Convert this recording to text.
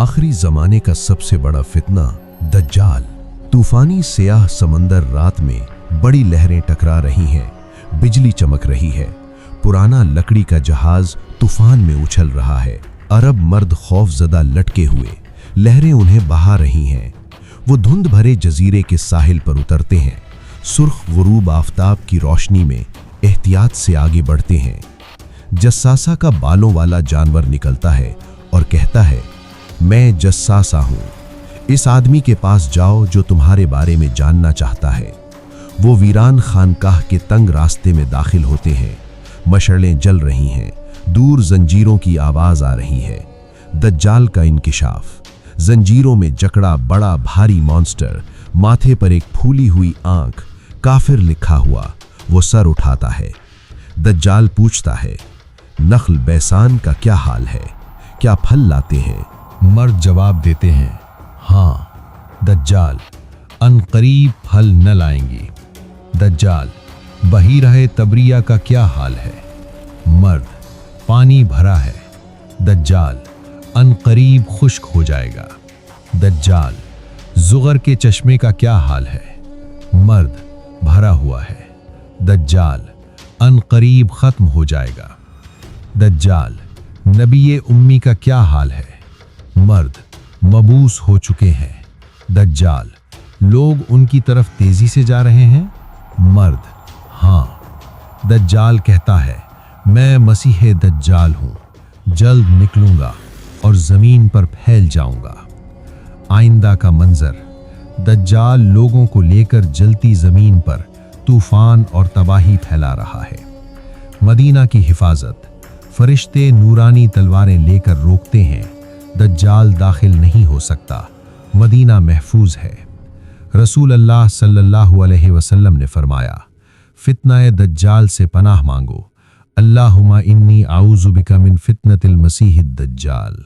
आखिरी जमाने का सबसे बड़ा फितना दज्जाल। तूफानी स्याह समंदर, रात में बड़ी लहरें टकरा रही हैं, बिजली चमक रही है, पुराना लकड़ी का जहाज तूफान में उछल रहा है। अरब मर्द खौफजदा लटके हुए, लहरें उन्हें बहा रही हैं। वो धुंध भरे जजीरे के साहिल पर उतरते हैं, सुर्ख गुरूब आफताब की रोशनी में एहतियात से आगे बढ़ते हैं। जस्सासा का बालों वाला जानवर निकलता है और कहता है, मैं जस्सासा हूं, इस आदमी के पास जाओ जो तुम्हारे बारे में जानना चाहता है। वो वीरान खानकाह के तंग रास्ते में दाखिल होते हैं। मशअलें जल रही हैं, दूर जंजीरों की आवाज आ रही है। दज्जाल का इंकिशाफ। जंजीरों में जकड़ा बड़ा भारी मॉन्स्टर, माथे पर एक फूली हुई आंख, काफिर लिखा हुआ। वो सर उठाता है। दज्जाल पूछता है, नख्ल बैसान का क्या हाल है, क्या फल लाते हैं? मर्द जवाब देते हैं, हाँ दज्जाल, अनकरीब फल न लाएंगी। दज्जाल, बहीरहे तबरिया का क्या हाल है? मर्द, पानी भरा है। दज्जाल, अनकरीब खुश्क हो जाएगा। दज्जाल, जुगर के चश्मे का क्या हाल है? मर्द, भरा हुआ है। दज्जाल, अनकरीब खत्म हो जाएगा। दज्जाल, नबी उम्मी का क्या हाल है? मर्द, मबूस हो चुके हैं। दज्जाल, लोग उनकी तरफ तेजी से जा रहे हैं? मर्द, हाँ। दज्जाल कहता है, मैं मसीह दज्जाल हूं, जल्द निकलूंगा और जमीन पर फैल जाऊंगा। आइंदा का मंजर, दज्जाल लोगों को लेकर जलती जमीन पर तूफान और तबाही फैला रहा है। मदीना की हिफाजत, फरिश्ते नूरानी तलवारें लेकर रोकते हैं। दज्जाल दाखिल नहीं हो सकता, मदीना महफूज है। रसूल अल्लाह सल्लल्लाहु अलैहि वसल्लम ने फरमाया, फितनाए दज्जाल से पनाह मांगो। अल्लाहुम्मा इन्नी आऊज़ु बिका मिन फितनतिल मसीहिद दज्जाल।